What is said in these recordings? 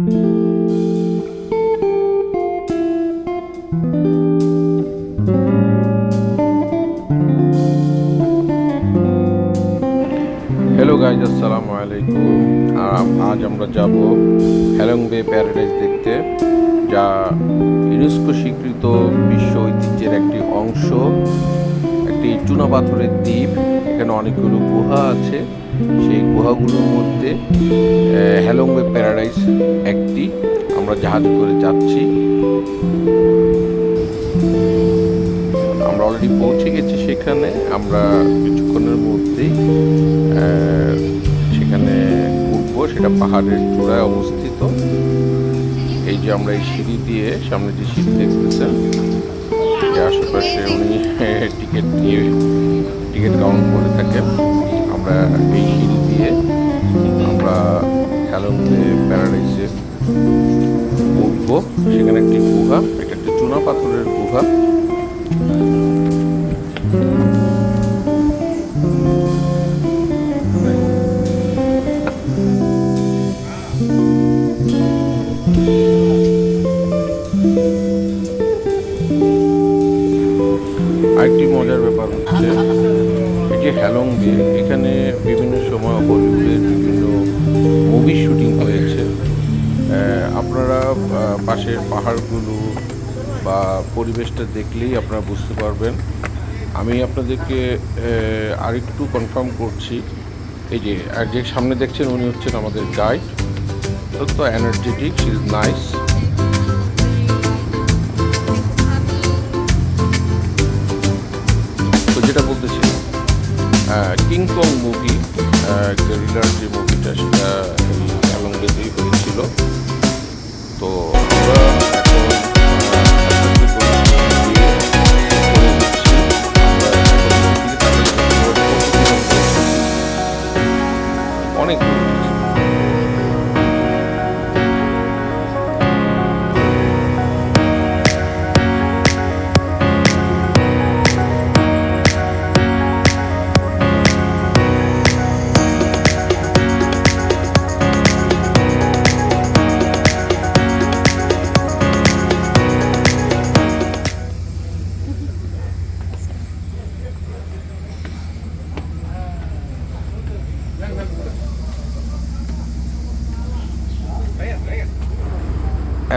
Hello guys, আসসালামু আলাইকুম। আজ আমরা যাব হ্যালং বে প্যারাডাইস দেখতে, যা ইউনেস্কো স্বীকৃত বিশ্ব ঐতিহ্যের একটি অংশ। একটি চুনা পাথরের দ্বীপ। এখানে অনেকগুলো গুহা আছে। সেই গুহাগুলোর মধ্যে হ্যালং বে প্যারাডাইস একটি। আমরা জাহাজে করে যাচ্ছি। আমরা অলরেডি পৌঁছে গেছি সেখানে। আমরা কিছুক্ষণের মধ্যেই সেখানে উঠবো। সেটা পাহাড়ের চূড়ায় অবস্থিত। এই যে আমরা এই সিঁড়ি দিয়ে, সামনে যে সিঁড়ি দেখতেছেন, আশেপাশে উনি টিকিট কাউন্ট করে থাকেন। আমরা এই সিঁড়ি দিয়ে আমরা হ্যালং বে প্যারাডাইসে উঠবো। সেখানে একটি গুহা, এটা একটি চুনা পাথরের গুহা। আরেকটি মজার ব্যাপার হচ্ছে, এই যে হ্যালং বে, এখানে বিভিন্ন সময় হলিউডের বিভিন্ন মুভি শুটিং হয়েছে। আপনারা পাশের পাহাড়গুলো বা পরিবেশটা দেখলেই আপনারা বুঝতে পারবেন। আমি আপনাদেরকে আরেকটু কনফার্ম করছি। এই যে সামনে দেখছেন, উনি হচ্ছেন আমাদের গাইড। তো এনার্জেটিক, শি ইজ নাইস। তো যেটা বলতেছি, কিংকং মুভি, গেরিলার যে মুভিটা, সেটা হ্যালং বেতেই হয়েছিল। তো আমরা এখন অনেক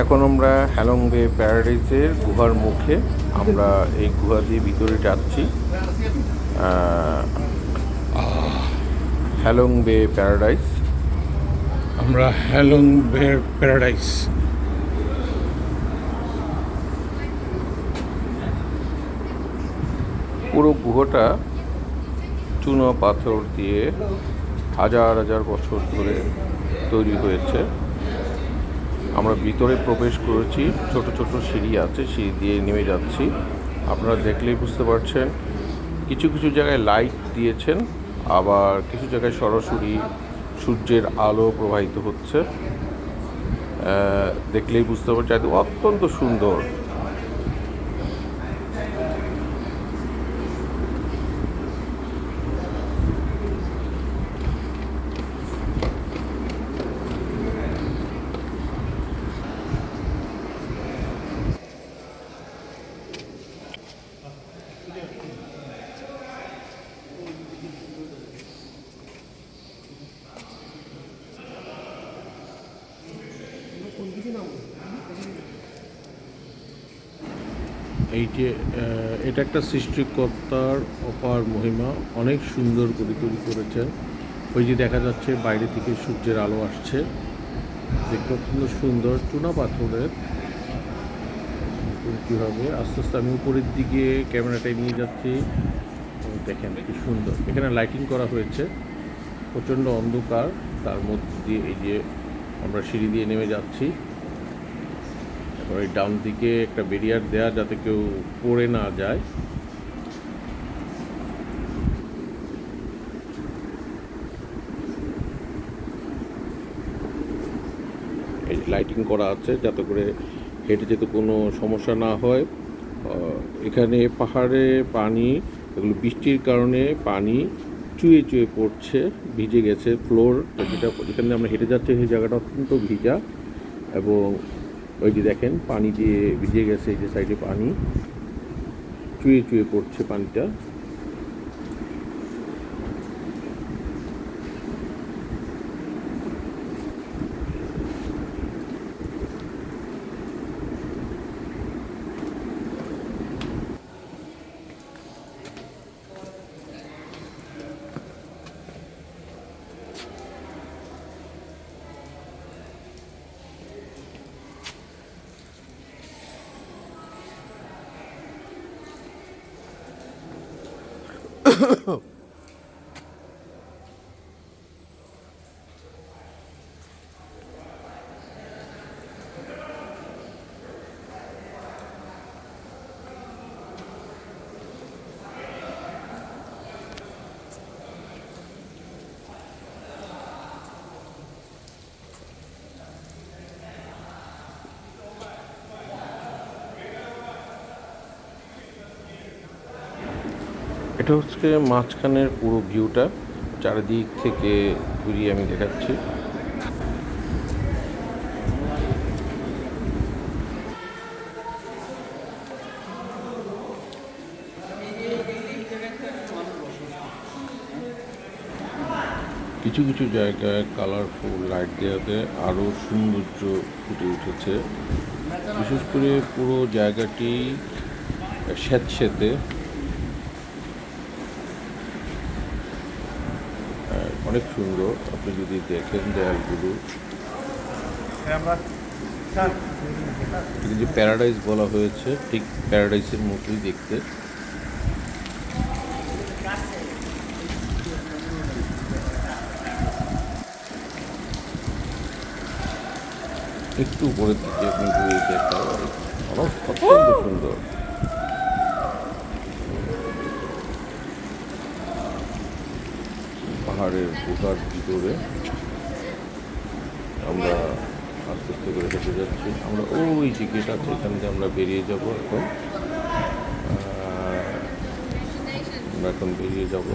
এখন আমরা হ্যালং বে প্যারাডাইসের গুহার মুখে। আমরা এই গুহা দিয়ে ভিতরে যাচ্ছি। হ্যালং বে প্যারাডাইস, আমরা হ্যালং বে প্যারাডাইস। পুরো গুহাটা চুনা পাথর দিয়ে হাজার হাজার বছর ধরে তৈরি হয়েছে। আমরা ভিতরে প্রবেশ করেছি। ছোট ছোট সিঁড়ি আছে, সিঁড়ি দিয়ে নেমে যাচ্ছি। আপনারা দেখলেই বুঝতে পারছেন, কিছু কিছু জায়গায় লাইট দিয়েছেন, আবার কিছু জায়গায় সরাসরি সূর্যের আলো প্রবাহিত হচ্ছে। দেখলেই বুঝতে পারছেন, অত্যন্ত সুন্দর। এই যে এটা একটা সৃষ্টিকর্তার অপার মহিমা, অনেক সুন্দর করে তৈরি করেছেন। ওই যে দেখা যাচ্ছে বাইরে থেকে সূর্যের আলো আসছে, দেখতে অত্যন্ত সুন্দর। চুনা পাথরের কীভাবে আস্তে আস্তে আমি উপরের দিকে ক্যামেরাটায় নিয়ে যাচ্ছি। দেখেন কি সুন্দর, এখানে লাইটিং করা হয়েছে। প্রচণ্ড অন্ধকার, তার মধ্যে দিয়ে এই যে আমরা সিঁড়ি দিয়ে নেমে যাচ্ছি। ওই ডান দিকে একটা ব্যারিয়ার দেয়া, যাতে কেউ পড়ে না যায়। এই লাইটিং করা আছে, যাতে করে হেঁটে যেতে কোনো সমস্যা না হয়। এখানে পাহাড়ে পানি, এগুলো বৃষ্টির কারণে পানি চুয়ে চুয়ে পড়ছে, ভিজে গেছে ফ্লোর। যেখানে আমরা হেঁটে যাচ্ছি সেই জায়গাটা অত্যন্ত ভিজা। এবং ওই যে দেখেন পানি দিয়ে ভিজে গেছে, এই যে সাইডে পানি চুয়ে চুয়ে পড়ছে পানিটা। এটা হচ্ছে মাঝখানের পুরো ভিউটা, চারিদিক থেকে ঘুরিয়ে আমি দেখাচ্ছি। কিছু কিছু জায়গায় কালারফুল লাইট দেওয়াতে আরও সৌন্দর্য ফুটে উঠেছে। বিশেষ করে পুরো জায়গাটি স্যাঁতস্যাঁতে, অনেক সুন্দর। আপনি যদি দেখেন দেয়ালগুলো, যে প্যারাডাইস বলা হয়েছে, ঠিক প্যারাডাইসের মতোই দেখতে। একটু উপরের দিকে আপনি ঘুরে দেখা অত্যন্ত সুন্দর। পাহাড়ের গুহার ভিতরে আমরা আস্তে আস্তে করে হেঁটে যাচ্ছি। আমরা ওই যে গেট আছে, এখান থেকে আমরা বেরিয়ে যাব এখন। আমরা এখন বেরিয়ে যাব।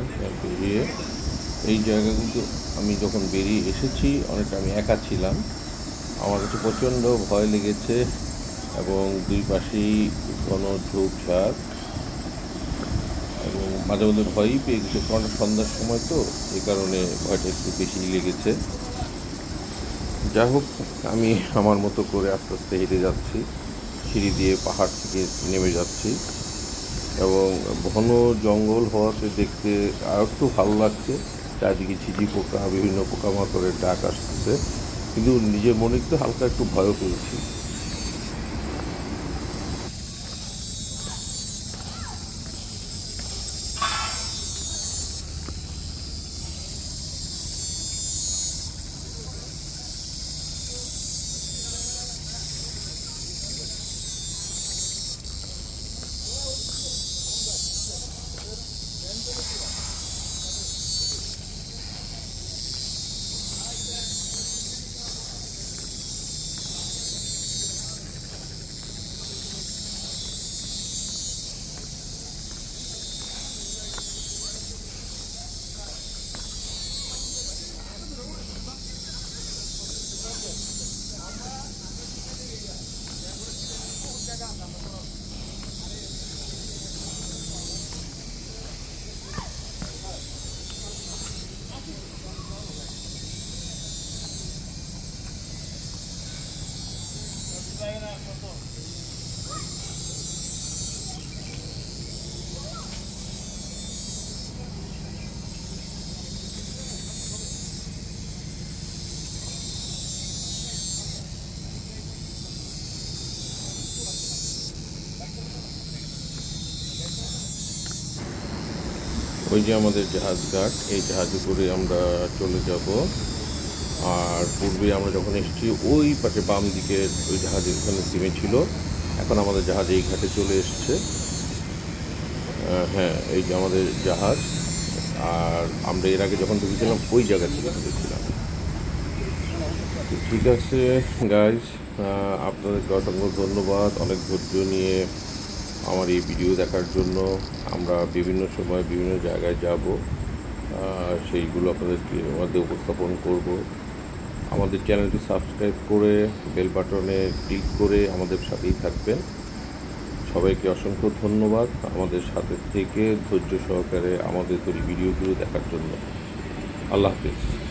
বেরিয়ে এই জায়গাগুলো আমি যখন বেরিয়ে এসেছি, অনেকটা আমি একা ছিলাম, আমার কাছে প্রচণ্ড ভয় লেগেছে এবং দুই পাশেই ঘন ঝোপঝাড় এবং মাঝে মধ্যে ভয়ই পেয়ে গেছে, কারণ সন্ধ্যার সময় তো, এই কারণে ভয়টা একটু বেশি লেগেছে। যাই হোক, আমি আমার মতো করে আস্তে আস্তে হেঁটে যাচ্ছি, সিঁড়ি দিয়ে পাহাড় থেকে নেমে যাচ্ছি এবং ঘন জঙ্গল হওয়াতে দেখতে আর একটু ভালো লাগছে। চারদিকে ঝিঝি পোকা, বিভিন্ন পোকামাকড়ের ডাক আসতেছে, কিন্তু নিজের মনে একটু হালকা একটু ভয়ও পেয়েছি। ওই যে আমাদের জাহাজ ঘাট, এই জাহাজে করে আমরা চলে যাব। আর পূর্বে আমরা যখন এসেছি, ওই পাশে বাম দিকে ওই জাহাজের ওখানে থেমেছিল, এখন আমাদের জাহাজ এই ঘাটে চলে এসছে। হ্যাঁ, এই যে আমাদের জাহাজ। আর আমরা এর আগে যখন ঢুকেছিলাম ওই জায়গা থেকে ঢুকেছিলাম। ঠিক আছে গাইজ, আপনাদেরকে অসংখ্য ধন্যবাদ অনেক ধৈর্য নিয়ে আমার এই ভিডিও দেখার জন্য। আমরা বিভিন্ন সময় বিভিন্ন জায়গায় যাব, সেইগুলো আপনাদেরকে মধ্যে উপস্থাপন করব। আমাদের চ্যানেলটি সাবস্ক্রাইব করে বেল বাটনে ক্লিক করে আমাদের সাথেই থাকবেন। সবাইকে অসংখ্য ধন্যবাদ আমাদের সাথে থেকে ধৈর্য সহকারে আমাদের তৈরি ভিডিওগুলো দেখার জন্য। আল্লাহ হাফেজ।